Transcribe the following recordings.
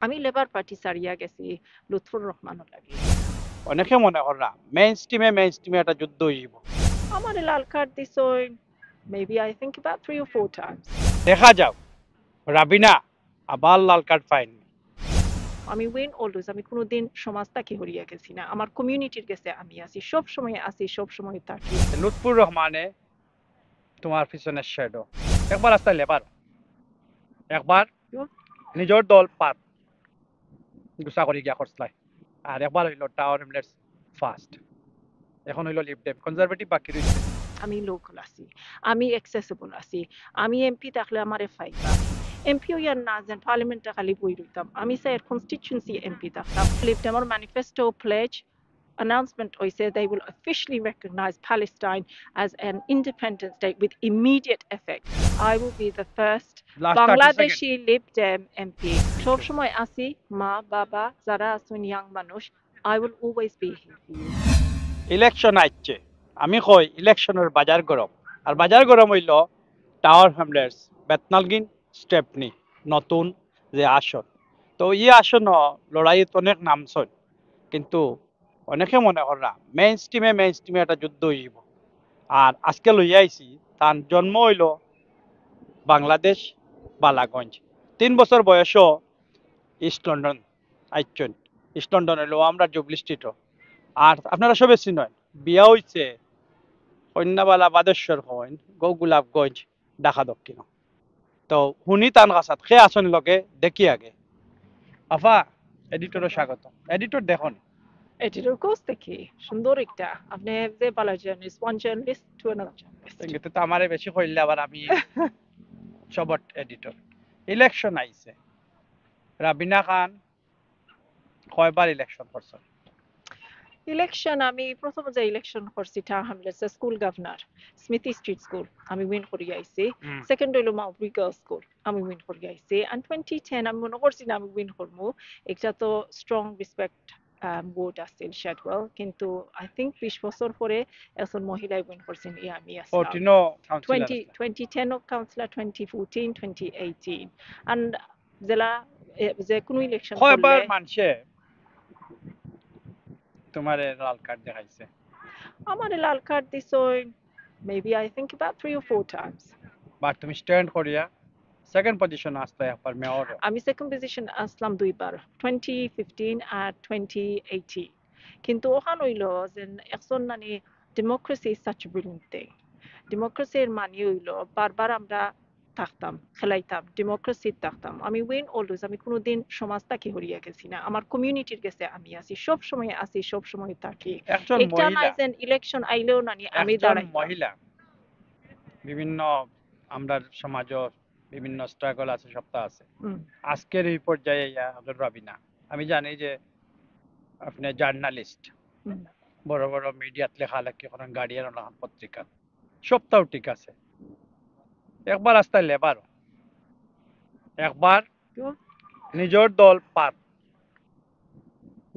আমি labour party সারিয়া গেছি লুৎফুর রহমানের লাগে। অনেকে মনে করা মেইন স্ট্রিমে একটা যুদ্ধ হইব। আমার লাল কার্ড দিছ maybe I think about 3 or 4 times. দেখা যাও রাবিনা আবার লাল কার্ড পাইনি। আমি উইন অলওয়েজ, আমি কোনোদিন সমাজটাকে হরিয়া গেছি না, আমার কমিউনিটির গেছে আমি আছি, সব সময় আছি, সব সময় থাকি। লুৎফুর রহমানে তোমার পিছনে শ্যাডো। একবার রাস্তায় লেবার, একবার নিজের দল পাত গুছা করে গিয়া খরচলাই, আর একবার হইল টাওয়ার হ্যামলেটস ফার্স্ট। এখন হইল লিভ ডেম কনজারভেটিভ বাকি রয়েছে। আমি লোকাল আছি, আমি অ্যাক্সেসিবল আছি, আমি এমপি থাকলে আমারে ফাইবা। এমপি হইয়া না যেন পার্লামেন্টে খালি বই রইতাম, আমি স্যার কনস্টিটিউন্সি এমপি থাকতাম। লিভ ডেমর manifesto pledge announcement hoise they will officially recognize Palestine as an independent state with immediate effect. I will be the first last 30 second. Bangladeshi Lib Dem MP. সব সময় আসি, মা বাবা যারা আছেন young মানুষ, I will always be here for you. Election আইছে, আমি কই ইলেকশনের বাজার গরম। আর বাজার গরম হইল টাওয়ার হ্যামলেটস বেতনালগিন স্টেপনি নতুন যে আসন। তো ই আসন লড়াইত অনেক নামছন, কিন্তু অনেকে মনে করা মেইন স্ট্রিমে একটা যুদ্ধ হইব। আর আজকে লইয়া আইছি তার জন্ম হইল বাংলাদেশ বালাগঞ্জ। 3 বছর বয়সও ইস্ট লন্ডন আইচন। ইস্ট লন্ডন হইলো আমরা জুবলি স্ট্রিট। আর আপনারা সবে চিনেন বিয়া হইছে কন্যাবালা বাদেশ্বর হইন গোগুলাপগঞ্জ ঢাকা দক্ষিণ। তো শুনি তান কাছাত সে আসন লগে দেখি আগে। আফা এডিটরও স্বাগত। এডিটর দেখুন এটির কোর্স দেখি সুন্দর একটা, আপনি যে ভালো journalist, one journalist to another journalist. কিন্তু তো আমারে বেশি কইলে আবার আমি সবট এডিটর। ইলেকশন আইছে, রাবিনা খান কয়বার ইলেকশন করছেন? ইলেকশন আমি প্রথম যে ইলেকশন করছি town Hamlets school governor, স্মিথি street school, আমি উইন করি আইছি। সেকেন্ড হইলো মাউন্টব্রি গার্লস স্কুল, আমি উইন করি আইছি। and 2010 আমি মনে করছি না আমি উইন করবো, একটা তো স্ট্রং রেসপেক্ট ভোট আসছিল শেডওয়েল, কিন্তু আই থিঙ্ক 20 বছর পরে একজন মহিলাই উইন করছেন, ই আমি আসলাম। 14 কাউন্সিলর 20 আসলে। 2010 of councillor, 2014, 2018, and জেলা যে কোনো ইলেকশন কয়বার করলে মানুষে তোমার লাল কার্ড দেখাইছে? আমার লাল কার্ড দিছ maybe I think about 3 or 4 times. বা তুমি স্ট্যান্ড করিয়া সেকেন্ড পজিশন আসতে একবার মেয়র। আমি সেকেন্ড পজিশন আসলাম দুইবার, 2015 আর 2018। কিন্তু ওখান হইল যে একজন মানে democracy is such brilliant thing. ডেমোক্রেসির মানে হইল বারবার আমরা থাকতাম, খেলাইতাম, ডেমোক্রেসি থাকতাম, আমি উইন অলওয়েজ, আমি কোনোদিন সমাজটাকে হরিয়া গেছি না, আমার কমিউনিটির গেছে আমি আছি, সব সময় আছি, সব সময় থাকি। একজন একটা নাই মহিলা, যে ইলেকশন আইলেও নানি আমি একজন দাঁড়াইতাম। মহিলা বিভিন্ন আমরা সমাজ বিভিন্ন স্ট্রাগল আছে সপ্তাহ আছে। হুম। আজকের এই পর্যায়ে হজর রাবিনা, আমি জানি যে আপনি জার্নালিস্ট, হুম। বড় বড় মিডিয়াত লেখালেখি করেন, গার্ডিয়ান পত্রিকা, সপ্তাহ ঠিক আছে। একবার রাস্তায় লেবার, একবার নিজের দল পাত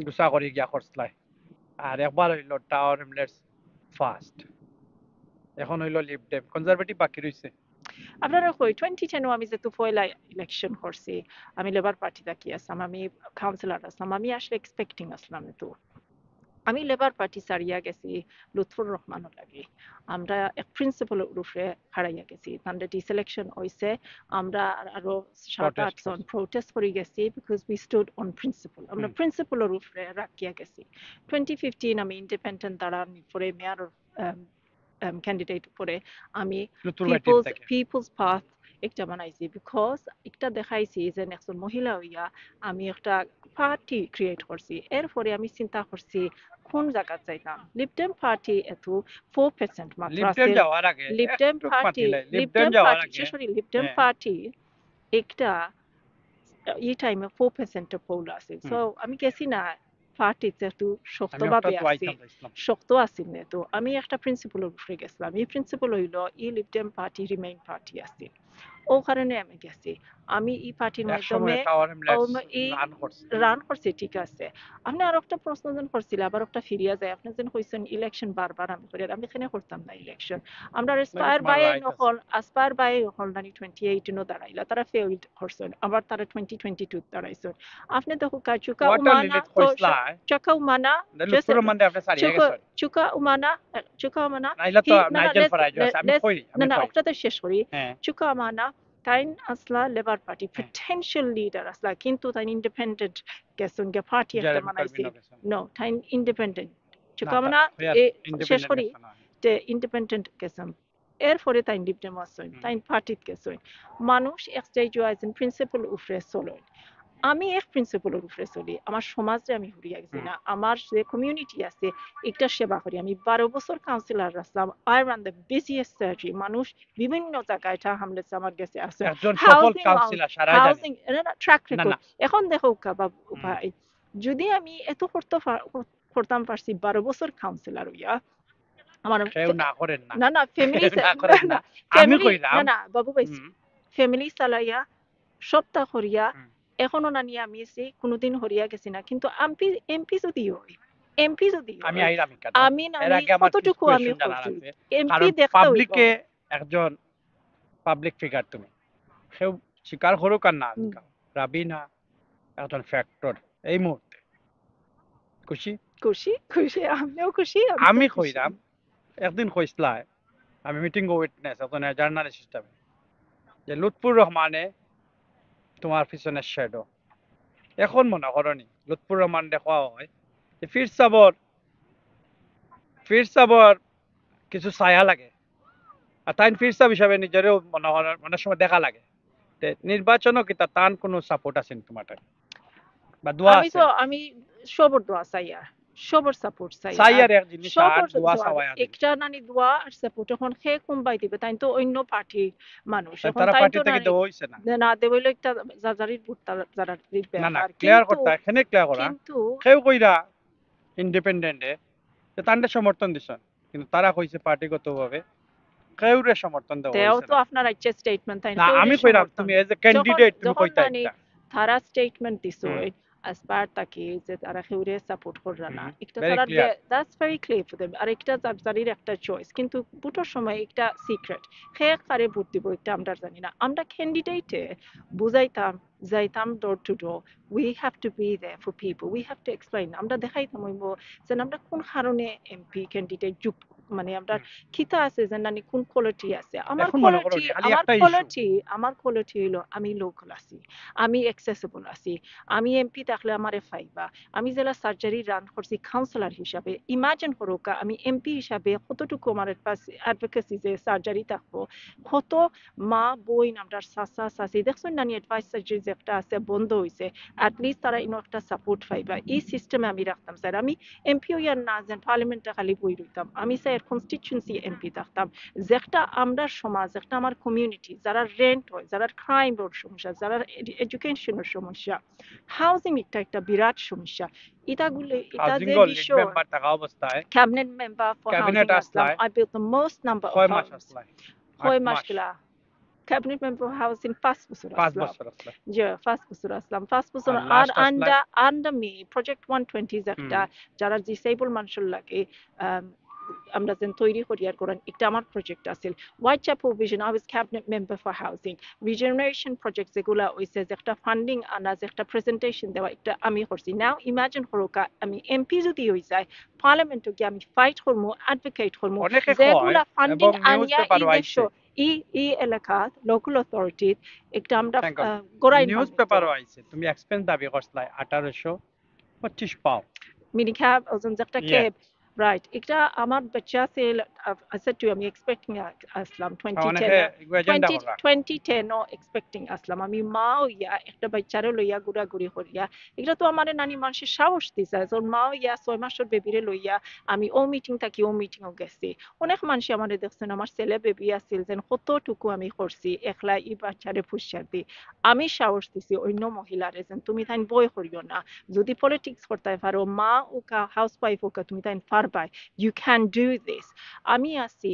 গুছা করে গিয়া খরচলাই, আর একবার হইল টাওয়ার হ্যামলেটস ফার্স্ট। এখন হইল লিভ ডেম কনজারভেটিভ বাকি রয়েছে। আপনারা কই 2010 আমি যেহেতু পয়লা ইলেকশন করছি, আমি লেবার পার্টি থাকি আসলাম, আমি কাউন্সিলর আসলাম, আমি আসলে এক্সপেক্টিং আসলাম তো আমি লেবার পার্টি সারিয়া গেছি লুৎফুর রহমানের লাগে। আমরা এক প্রিন্সিপালের উপরে হারাইয়া গেছি, তান্ডে ডিসিলেকশন হইছে, আমরা আরো 7-8 জন প্রোটেস্ট করে গেছি because we stood on principal, আমরা প্রিন্সিপালের উপরে রাখিয়া গেছি। 2015 আমি ইন্ডিপেন্ডেন্ট দাঁড়ান পরে মেয়র ক্যান্ডিডেট উপরে আমি পিপলস পাথ একটা বানাইছি, বিকজ একটা দেখাইছি যে একজন মহিলা হইয়া আমি একটা পার্টি ক্রিয়েট করছি। এরপরে আমি চিন্তা করছি কোন জায়গায় যাইতাম। লিবডেম পার্টি এত 4% মাত্র আছে। Lib Dem party sorry Lib Dem party একটা এই টাইমে 4% পোল আছে। সো আমি গেছি না পার্টিতে একটু শক্তভাবে আসছি, শক্ত আসি না, তো আমি একটা প্রিন্সিপালের উপরে গেছিলাম। এই প্রিন্সিপাল হইল ই লিবডেম পার্টি রিমেইন পার্টি আছে। ও কারণে আমি গেছি আমি এই পার্টির এক সময় মাধ্যমে টাওয়ার হ্যামলেটস এই রান করছে রান করছে ঠিক আছে আপনি আর একটা প্রশ্ন যেন করছিল আবার একটা ফিরিয়া যায় আপনি যেন কইছেন ইলেকশন বারবার আমি করি আমি এখানে করতাম না ইলেকশন আমরা নাকি এসপায়ার তোমার বাই রাইট আছে নকল আসপায়ার বাই নকল নানি 2018 নো দাঁড়াইলা তারা ফেইলড করছেন আবার তারা 2022 দাঁড়াইছেন আপনি দেখো চুকা ওয়াটার উমানা লিলিত তো কইসলা চুকা উমানা লুৎফুর রহমান আপনি সারিয়া চুকা গেছেন চুকা উমানা চুকা উমানা নাইলে হি তো না না নাইজেল ফারাজ আছে আমি লেস কইরি না আমি না কই ওটাতে শেষ করি হ্যাঁ চুকা উমানা তাইন আসলা লেবার পার্টি হ্যাঁ potential leader আসলা কিন্তু তাইন ইন্ডিপেন্ডেন্ট গেছুন গে পার্টি একটা জেরেমি বানাইছে করবিনো গেছেন নো তাইন ইন্ডিপেন্ডেন্ট না চুকা তা উমানা হইয়ার এ শেষ ইন্ডিপেন্ডেন্ট করি গেছেন না যে ইন্ডিপেন্ডেন্ট গেছেন এরপরে তাইন ডিপ্টেম আসছেন হুম তাইন পার্টিত গেছেন মানুষ এক স্টেজ আইছেন প্রিন্সিপাল উফরে চলেন আমি এক প্রিন্সিপালের উপরে চলি আমার সমাজে আমি ঘুরিয়া গেছি হুম না আমার যে কমিউনিটি আছে একটা সেবা করি আমি 12 বছর councillor Aslam I run the busiest surgery মানুষ বিভিন্ন জায়গায় এটা হামলে আমার গেছে আছে একজন সফল হাউজিং কাউন্সিলর সারাই জানে হাউজিং ট্র্যাক না রেকর্ড না এখন দেখো হুম ভাই যদি আমি এত করতাম পারছি 12 বছর কাউন্সিলর হইয়া আমার কেউ না করেন না না না ফ্যামিলি কেউ না করেন না না আমি ফ্যামিলি না কইলাম না বাবু ভাই হুম ফ্যামিলি চালাইয়া সপ্তাহ করিয়া হুম এখনো না নিয়ে আমি এসে কোনোদিন হরিয়া গেছি না কিন্তু এমপি যদি হই এমপি যদি আমি হই আইরাম কেন আমি এর নানি আগে আমার কিছু কতটুকু আমি কোয়েশ্চেন জানার করছি আছে এমপি কারণ দেখতে হইব পাবলিকে একজন পাবলিক ফিগার তুমি সেও স্বীকার করুক আর না হুম, রাবিনা একজন ফ্যাক্টর এই মুহূর্তে খুশি খুশি খুশি আমিও খুশি আমি তো আমি খুশি কইরাম একদিন কইসলাই আমি মিটিং উইটনেস একজন জার্নালিস্ট হিসাবে যে লুৎফুর রহমানে তোমার পিছনে শ্যাডো এখন মনে করনি লুৎফুর রহমান দেখা হয় যে ফির সাবর কিছু ছায়া লাগে আর তাই ফির সাব হিসাবে নিজেরও মনে হয় অনেক সময় দেখা লাগে তে নির্বাচনও কি তার কোনো সাপোর্ট আছেন তোমার বা দোয়া আমি তো আছেন আমি সবর দোয়া চাই আর সবর সাপোর্ট চাই আর চাইয়ার এক জিনিস আর সবর দোয়া দোয়া চাওয়াই আদিল একটা নানি দোয়া আর সাপোর্ট এখন সে কোনবাই দিবে তাই তো অন্য পার্টি মানুষ এখন তারা তাই পার্টি তো থেকে নানি দেওয়া হইছে না না দেবইলো একটা যাজারির ভোট যারা দিবে না না আর ক্লিয়ার কিন্তু করতে এখানে ক্লিয়ার করা কিন্তু কেউ কইরা ইন্ডিপেন্ডেন্টে যে তান্ডে সমর্থন দিছেন কিন্তু তারা কইছে পার্টিগতভাবে কেউরে সমর্থন দেওয়া দেও হইছে তো না আপনার ইচ্ছে স্টেটমেন্ট তাই না কেউ আমি কইরাম সমর্থন তুমি এজ এ যখন ক্যান্ডিডেট তুমি যখন কইতা নানি একটা তারা স্টেটমেন্ট দিছো হুম as per তাকে যে তারা কেউরে সাপোর্ট করবে না হুম একটা ভেরি তারা clear that's very clear for them আর একটা জারির একটা চয়েস কিন্তু ভোটের সময় একটা সিক্রেট কে কারে ভোট দিব এটা আমরা জানি না আমরা ক্যান্ডিডেটে বুঝাইতাম যাইতাম door to door we have to be there for people we have to explain আমরা দেখাইতাম হইব যে আমরা কোন কারণে এমপি ক্যান্ডিডেট যুক্ত মানে আমরা হুম খিতা আছে যে নানি কোন কোয়ালিটি আছে এখন মনে করো নি, খালি একটা ইস্যু আমার কোয়ালিটি হইলো আমি লোকাল আছি আমি অ্যাক্সেসিবল আছি আমি এমপি থাকলে আমারে ফাইবা আমি জেলা সার্জারি রান করছি কাউন্সিলর হিসাবে ইমাজিন করোকা আমি এমপি হিসাবে কতটুকু আমার অ্যাডভোকেসি যে সার্জারি থাকবো কত মা বই নামটার সাসা সাসি দেখছেন নানি অ্যাডভাইস সার্জারি যে একটা আছে বন্ধ হয়েছে অ্যাটলিস্ট তারা ইনো একটা সাপোর্ট পাইবা এই সিস্টেমে আমি রাখতাম স্যার আমি এমপি হইয়া না যেন পার্লামেন্টে খালি বই রইতাম আমি স্যার কনস্টিটিউন্সি এমপি থাকতাম যেটা আমরা সমাজ একটা আমার কমিউনিটি যারা রেন্ট হয় যারা ক্রাইম সমস্যা যারা এডুকেশনের সমস্যা হাউজিং একটা বিরাট সমস্যা এটা হাউজিং যে লিড বিষয় মেম্বার থাকা অবস্থায় cabinet member for cabinet housing আসলাম আসলায় I built the most number of 6 মাস homes আসলায় 8 হয় মাস মাসগুলা ক্যাবিনেট মেম্বার হাউজিং 5 বছর 5 আসলাম বছর আসলায় যে 5 বছর আসলাম 5 বছর আর আর লাস্ট আসলায় আন্ডার মি প্রজেক্ট 120 হুম একটা যারা ডিসেবল মানুষের লাগে আমরা যেন তৈরি করি আর করেন একটা আমার প্রজেক্ট আছে Whitechapel vision I was cabinet member for housing regeneration project যেগুলা হইছে যে একটা ফান্ডিং আনা যে একটা প্রেজেন্টেশন দেওয়া একটা আমি করছি নাও ইমাজিন করোকা আমি এমপি যদি হয়ে যায় পার্লামেন্টে গিয়ে আমি ফাইট করবো অ্যাডভোকেট করবো অনেকে কয় যেগুলা ফান্ডিং এবং নিউজ আনিয়া এই পেপারও দেশ আইছে এই এলাকা লোকাল অথরিটি একটা আমরা থ্যাংক গড গোড়াই নিউজ পেপারও আইছে তুমি এক্সপেন্স দাবি করছলাই 1825 পাউন্ড minicab ওজন একটা ইয়ে ক্যাব রাইট এটা আমার বাচ্চা আছে I said to you আমি expecting আসলাম অনেকে 2010 এজেন্ডা করা 2010 ও expecting আসলাম আমি মা হইয়া একটা বাচ্চারে লইয়া ঘুরাঘুরি করিয়া এটা তো আমার নানি মানুষের সাহস দিছে যখন মা হইয়া 6 মাসের বেবিরে লইয়া আমি ও মিটিং থাকি ও মিটিং ও গেছি অনেক মানুষ আমার দেখছেন আমার ছেলে বেবি আছিল যেন কতটুকু আমি করছি একলা এই বাচ্চারে পুষার দি আমি সাহস দিছি অন্য মহিলারে যেন তুমি তাই বই করিও না যদি পলিটিক্স করতে পারো মা ওকা হাউস ওয়াইফ ওকা তুমি তাই পারবাই ইউ ক্যান ডু দিস আমি আছি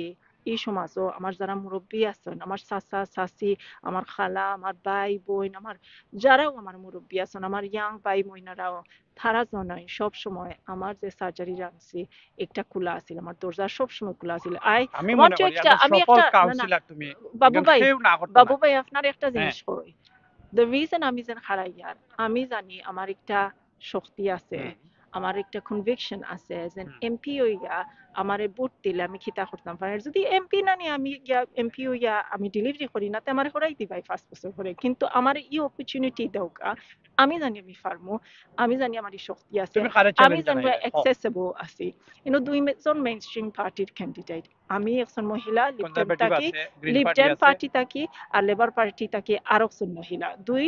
এই সমাজও আমার যারা মুরব্বী আছেন, আমার চাচা চাচি, আমার খালা, আমার ভাই বোন, আমার যারাও আমার মুরব্বী আছেন, আমার ইয়াং ভাই বোনেরাও, তারা জানাই সব সময় আমার যে সার্জারি রাখছি একটা খোলা আছিল, আমার দরজা সব সময় খোলা আছিল। আই আমি ওয়ান্ট মনে টু করি একটা, একজন আমি সফল একটা, না না কাউন্সিলর তুমি, বাবু একজন ভাই, কেউ না করতো বাবু না। ভাই আপনার একটা হ্যাঁ। জিনিস কই, দ্য রিজন আমি যেন হারাই ইয়ার, আমি জানি আমার একটা শক্তি আছে, হুম, আমার একটা কনভিকশন আছে যে হুম। এমপি হইয়া আমারে ভোট দিলে আমি খিতা করতাম পারি, যদি এমপি না নিয়ে আমি গিয়া এমপি হইয়া আমি ডেলিভারি করি না, তো আমার করাই দিবাই 5 বছর করে, কিন্তু আমার এই অপরচুনিটি দৌকা, আমি জানি আমি পারমু, আমি জানি আমার এই শক্তি আছে, তুমি কারে আমি চ্যালেঞ্জ জানি জানাইলে অ্যাক্সেসিবল আছি। দুইজন মেইন স্ট্রিম পার্টির ক্যান্ডিডেট, আমি একজন মহিলা লিপডেম কনজারভেটিভ থাকি, আছে, গ্রিন পার্টি লিপডেম আছে, পার্টি থাকি, আর লেবার পার্টি থাকি আর একজন মহিলা, দুই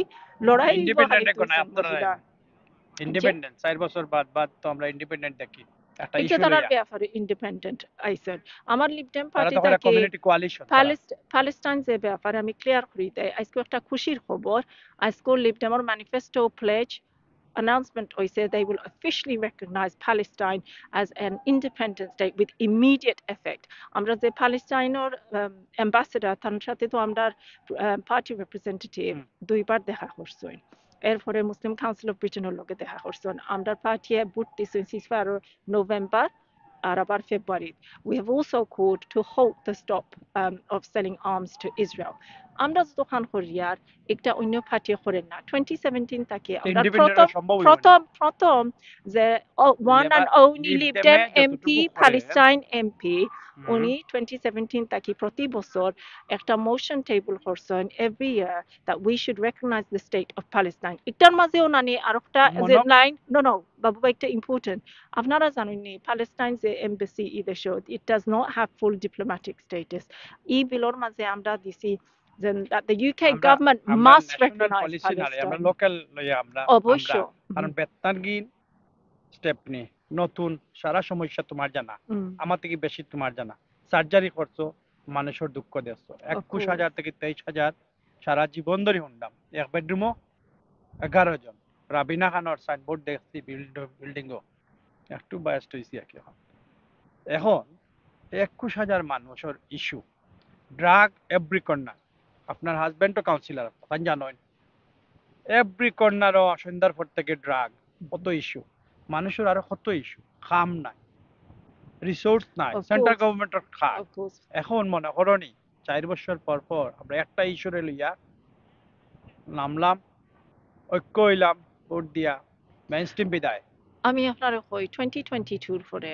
লড়াই হইব খালি ইন্ডিপেন্ডেন্ট এখন দুইজন আপনারা মহিলা। যে ইন্ডিপেন্ডেন্ট 4 বছর বাদ বাদ তো আমরা ইন্ডিপেন্ডেন্ট দেখি একটা এটা ইস্যু তারার লইয়া। ব্যাপারে ইন্ডিপেন্ডেন্ট আইসেন, আমার লিপডেম তারা পার্টি তখন থাকি কমিউনিটি কোয়ালিশন তারা। প্যালেস্টাইন যে ব্যাপারে আমি ক্লিয়ার করি দেয়, আজকে একটা খুশির খবর, আজকে লিপডেমর ম্যানিফেস্টো প্লেজ announcement হয়েছে they will officially recognize Palestine as an independent state with immediate effect. আমরা যে প্যালেস্টাইনের অ্যাম্বাসেডর তার সাথে তো আমরা পার্টি রিপ্রেজেন্টেটিভ হুম। দুইবার দেখা করছেন, এরপরে মুসলিম কাউন্সিল অফ ব্রিটেনের লগে দেখা করছেন, আমরা পার্টি ভোট দিয়েছেন সিজফার নভেম্বর আর আবার ফেব্রুয়ারি। We have also called to halt the stop of selling arms to Israel. আমরা যতক্ষণ করিয়ার একটা অন্য পার্টি করেন না, 2017 থেকে আমরা ইন্ডিপেন্ডেন্ট সম্ভব হইব না। প্রথম যে one and only লিপডেমে Libdem MP যতটুকু করে। Palestine MP হুম। উনি 2017 থেকে প্রতি বছর একটা মোশন টেবল করছেন every year that we should recognize the state of Palestine. এটার মাঝেও নানি আরেকটা যে মনক লাইন, no বাবু ভাই, একটা ইম্পর্টেন্ট, আপনারা জানেন নি প্যালেস্টাইন যে এমবাসি ই দেশে, it does not have full diplomatic status। ই বিলর মাঝে আমরা দিছি that the UK আমরা government আমরা must ন্যাশনাল recognize পলিসি না রে, আমরা Palestine। লোকাল লইয়া আমরা অবশ্য আমরা কারণ বেতনারগিন স্টেপ নি নতুন সারা সমস্যা তোমার জানা, আমার থেকে বেশি তোমার জানা। সার্জারি করছো, মানুষের দুঃখ দেখছো, 21,000 থেকে 23,000 সারা জীবন ধরে হুন্ডাম, এক বেডরুমও 11 জন। রাবিনা খানোর সাইনবোর্ড দেখছি বিল্ডিংও, একটু বায়াস্ট হয়েছি আর কি। এখন 21,000 মানুষের ইস্যু, ড্রাগ এভরি কর্নার। আপনার হাজবেন্ডও কাউন্সিলর, তখন জানেন এভরি কর্নারও সন্ধ্যার পর থেকে ড্রাগ, কত ইস্যু। মানুষের আরো কত ইস্যু, খাম নাই, রিসোর্স নাই, সেন্ট্রাল গভর্নমেন্টের খাত। এখন মনে করনি 4 বছর পর পর আমরা একটা ইস্যুরে লইয়া নামলাম, ঐক্য হইলাম, ভোট দিয়া মেইনস্ট্রিম বিদায়। আমি আপনার কই 2022 পরে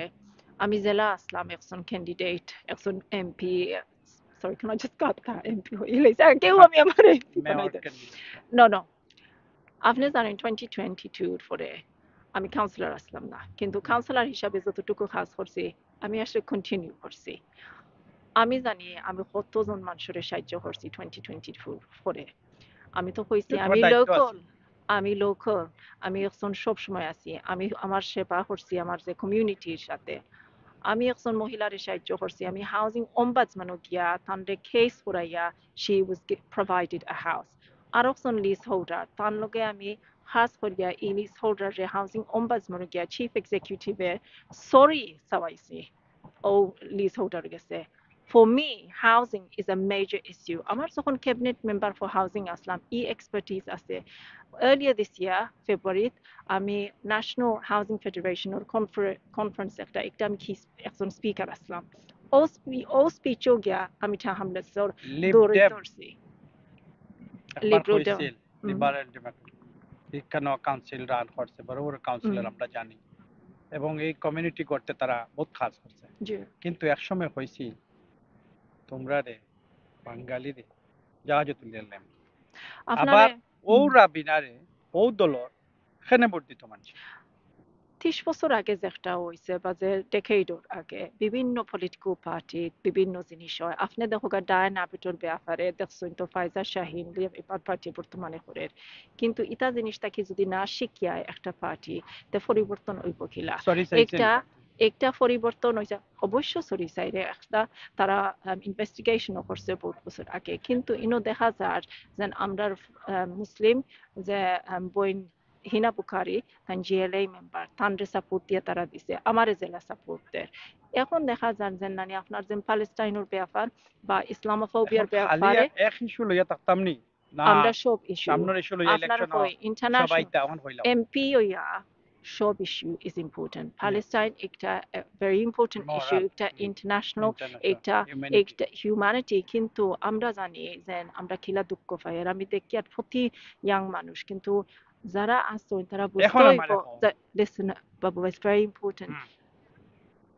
আমি জেলা আসলাম একজন ক্যান্ডিডেট, একজন MP, sorry can I just cut that MP হইলে কেউ আমি আমার এমপি বানাই দেয়। No আপনি জানেন 2022 পরে আমি কাউন্সিলর আসলাম না, কিন্তু কাউন্সিলর হিসাবে যতটুকু কাজ করছি আমি আসলে কন্টিনিউ করছি। আমি জানি আমি কতজন মানুষের সাহায্য করছি 2022 পরে। আমি তো কইছি আমি লোকাল, আমি একজন সব সময় আছি, আমি আমার সেবা করছি আমার যে কমিউনিটির সাথে, আমি একজন মহিলার সাহায্য করছি, আমি হাউজিং অম্বাজমানও গিয়া তানরে কেস করাইয়া she was provided a house। আর একজন লিজ হোল্ডার, তার লগে আমি খাস করিয়া এই লিজ হোল্ডার রে হাউজিং অম্বাজমানও গিয়া চিফ এক্সিকিউটিভের সরি চাওয়াইছি ও লিজ হোল্ডার গেছে। For me, housing is a major issue. আমার যখন cabinet member for housing Aslam, expertise আছে। Earlier this year, February, আমি National Housing Federation or conference একটা আমি একজন স্পিকার আসলাম। ও স্পিচও গিয়া আমি হামলেট দৌড়ে ধরছি। লিবারেল ডেমোক্রেট কাউন্সিল রান করছে, বড় বড় কাউন্সিলর আমরা জানি, এবং এই কমিউনিটি করতে তারা বহুত কাজ করছে। কিন্তু একসময় হয়েছি তোমরা রে বাঙালি রে জাহাজ তুলে নিলাম, আবার ওরা বিনারে ও দলর এখানে ভোট দিত মানুষ। 30 বছর আগে যেটা হয়েছে বা যে ডেকেডর আগে বিভিন্ন পলিটিক্যাল পার্টি বিভিন্ন জিনিস হয়, আপনি দেখো ডায়না আবিটোর ব্যাপারে দেখছেন তো ফাইজা শাহিন এবার পার্টি বর্তমানে করে, কিন্তু ইটা জিনিসটাকে যদি না শিখিয়ায় একটা পার্টি তে পরিবর্তন হইব কিলা, একটা পরিবর্তন হয়েছে অবশ্য সরি সাইডে একটা তারা ইনভেস্টিগেশনও করছে বহুত বছর আগে, কিন্তু ইনো দেখা যায় যে আমরা মুসলিম যে বইন হিনা বুখারি তান জিএলএ মেম্বার তানরে সাপোর্ট দিয়ে তারা দিছে আমারে জেলা সাপোর্ট দেয় এখন দেখা যান যে নানি আপনার যে প্যালেস্টাইনের ব্যাপার বা এখন ইসলামোফোবিয়ার খালি ব্যাপারে এক ইস্যু লইয়া থাকতাম নি না আমরা সব ইস্যু সামনের ইস্যু লইয়া আপনার ইলেকশন হয় সবাই ইন্টারন্যাশনাল তেমন হইলাম এমপি হইয়া সব ইস্যু ইজ ইম্পর্টেন্ট প্যালেস্টাইন একটা ভেরি ইম্পর্টেন্ট ইস্যু মোরাল একটা ইন্টারন্যাশনাল ইন্টারন্যাশনাল একটা হিউম্যানিটি একটা হিউম্যানিটি কিন্তু আমরা জানি যে আমরা খিলা দুঃখ পাই আর আমি দেখি আর প্রতি ইয়াং মানুষ কিন্তু যারা আসছেন তারা বুঝতে এখন হইব আমার যে listen Babu it's very important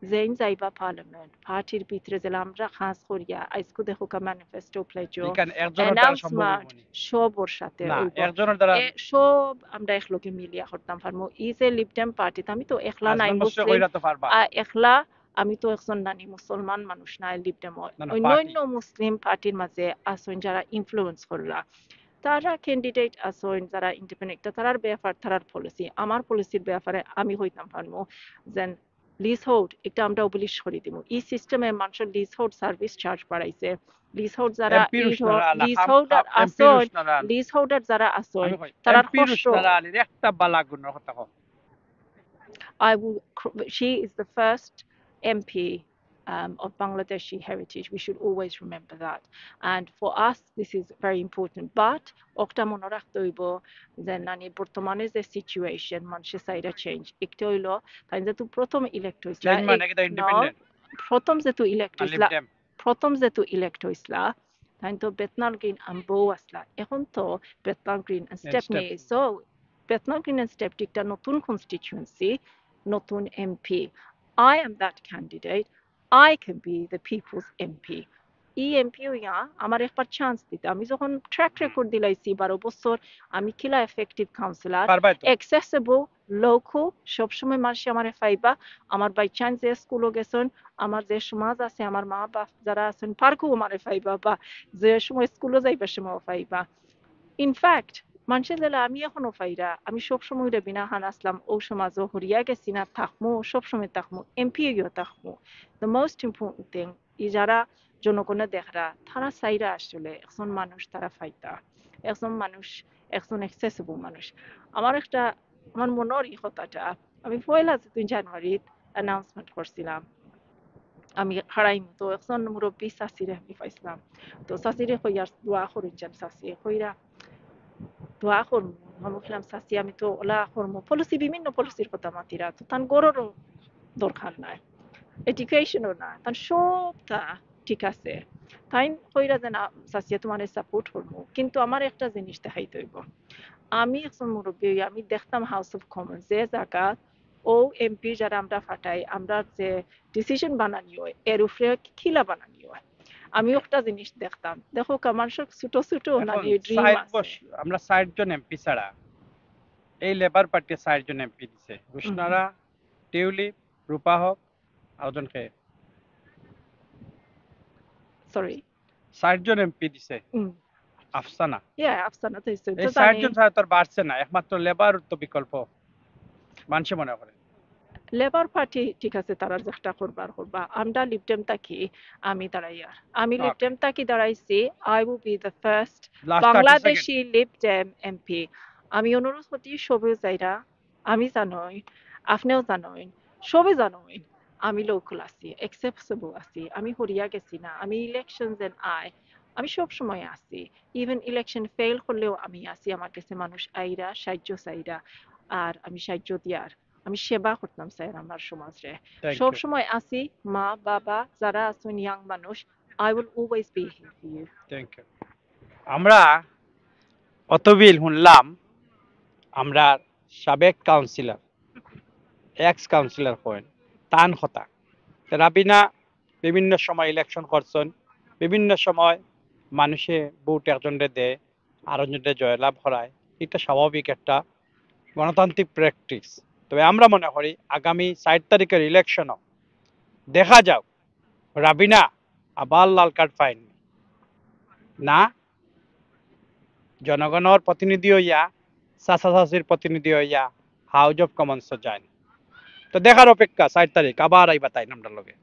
زين যাইবা পার্লামেন্ট পার্টির ভিতরে যে আমরা খাস করিয়া আজকে দেখো কা ম্যানিফেস্টো প্লেজো এখানে একজনের দ্বারা সম্ভব অ্যানাউন্সমেন্ট হইব নি সবর সাথে না হইব একজনের দ্বারা সব আমরা একলগে মিলিয়া করতাম পারমু ই যে লিবডেম পার্টি আমি তো একলা নাই হাজবেন্ড বসে মুসলিম কইরা তো পারবা একলা আমি তো একজন নানি মুসলমান মানুষ নাই লিবডেম না না অন্য পার্টি অন্য মুসলিম পার্টির মাঝে আসুন যারা ইনফ্লুয়েন্স করলা তারা ক্যান্ডিডেট আসুন যারা ইন্ডিপেন্ডেন্ট তারার ব্যাপার তারার পলিসি আমার পলিসির ব্যাপারে আমি হইতাম পারমু যেন লিজ হোল্ড একটা আমরা অবলিশ করে দিব এই সিস্টেমে মানুষের লিজ হোল্ড সার্ভিস চার্জ বাড়াইছে লিজ হোল্ড যারা এমপি রুশনারা আলা লিজ হাম হোল্ডার এমপি আসুন রুশনারা লিজ হোল্ডার যারা আসুন আমি কই তারার এমপি কষ্ট রুশনারা আলীর একটা বালা গুণের কথা কও I will, she is the first MP of Bangladeshi heritage. We should always remember that. And for us, this is very important. But okta mone rakhte hoibo je nani bortomane je situation মানুষের সাইডে change একটু হইলো তাই যে তুই প্রথম elect হইছলা change মানে কি ইন্ডিপেন্ডেন্ট প্রথম যে তুই ইলেক্ট আর হইছলা লিবডেম প্রথম যে তুই ইলেক্ট হইছলা তাই তো বেতনাল গ্রিন আম্বো আসলা এখন তো বেতনাল গ্রিন স্টেপ স্টেপ নিয়ে সো বেতনাল গ্রিন স্টেপ একটা নতুন কনস্টিটিউয়েন্সি নতুন MP I am that candidate. I can be the people's MP. E MP হইয়া আমার একবার চান্স দিতে আমি যখন ট্র্যাক রেকর্ড দিলাইছি 12 বছর আমি কিলা এফেক্টিভ কাউন্সিলর পারবাই তো অ্যাক্সেসিবল লোকো সবসময় মানুষ আমার ফাইবা আমার বাই চান্স যে স্কুলও গেছেন আমার যে সমাজ আছে আমার মা বাপ যারা আছেন পার্কও আমার ফাইবা বা যে সময় স্কুলে যাইবার সময় ফাইবা ইনফ্যাক্ট মানুষের জেলা আমি এখনো ফাইরা আমি সবসময় রেবিনা খান আসলাম ও সমাজও হরিয়া গেছি না থাকমু সবসময় থাকমু এমপি গিয়েও থাকমু দ্য মোস্ট ইম্পর্টেন্ট থিং ই যারা জনগণে দেখরা তারা চাইরা আসলে একজন মানুষ তারা ফাইতা একজন মানুষ একজন অ্যাক্সেসিবল মানুষ আমার একটা আমার মনের ই কথাটা আমি পয়লা 2 জানুয়ারিত অ্যানাউন্সমেন্ট করছিলাম আমি হারাইম তো একজন মুরব্বী চাষিরে আমি পাইছিলাম তো চাষিরে কইয়ার দোয়া করুন যান চাষি কইরা দোয়া করমু আমি বললাম চাচি আমি তো ওলা করমু পলিসি বিভিন্ন পলিসির কথা মাতিরা তো তার গরুরও দরকার নাই এডুকেশনও না তার সবটা ঠিক আছে তাই কইরা যে না চাচিয়া তোমার সাপোর্ট করবো কিন্তু আমার একটা জিনিস দেখাইতে হইব আমি একজন মুরব্বী আমি দেখতাম হাউস অফ কমন্স যে জায়গা ও এমপি যারা আমরা ফাটাই আমরা যে ডিসিশন বানানি হয় এর উপরে খিলা বানানি হয় আমি একটা জিনিস দেখতাম দেখো মানুষের ছোট ছোট নানি ড্রিম আছে আমরা 60 জন এমপি ছাড়া এই লেবার পার্টি 60 জন এমপি দিছে রুশনারা টিউলিপ রূপা হক আরজনকে সরি 60 জন এমপি দিছে আফসানা আফসানা তো এই 60 জন ছাড়া তোর বাড়ছে না একমাত্র লেবার তো বিকল্প মানুষে মনে করে লেবার পার্টি ঠিক আছে তারা চেষ্টা করবা আমরা লিপটেম তাকি আমি দাঁড়াইয়ার আমি লিপটেম তাকি দাঁড়াইছি I will be the first Bangladeshi Lib Dem MP আমি অনুরোধ করছি সবে যাইরা আমি জানোই আপনিও জানোই সবে জানোই আমি লোকাল আছি অ্যাকসেসিবল আছি আমি হরিয়া গেছি না আমি ইলেকশনস এন্ড আমি সব সময় আছি ইভেন ইলেকশন ফেল করলেও আমি আছি আমার কাছে মানুষ আইরা সাহায্য চাইরা আর আমি সাহায্য দিয়ার আমি সেবা করতাম স্যার আমার সমাজে সব সময় আছি মা বাবা যারা আছেন ইয়াং মানুষ I will always be here for you thank you আমরা অতবিল শুনলাম আমরা সাবেক কাউন্সিলর এক্স কাউন্সিলর হন তান কথা রাবিনা বিভিন্ন সময় ইলেকশন করছেন বিভিন্ন সময় মানুষে ভোট একজনরে দেয় আরেকজনরে জয়লাভ করায় এটা স্বাভাবিক একটা গণতান্ত্রিক প্র্যাকটিস তবে আমরা মনে করি আগামী 4 তারিখের ইলেকশনও দেখা যাও রাবিনা আবার লাল কার্ড পাইন না জনগণের প্রতিনিধি হইয়া চাচা চাচির প্রতিনিধি হইয়া হাউস অফ কমন্স যায় তো দেখার অপেক্ষা 4 তারিখ আবার আইবা তাই আমরা লগে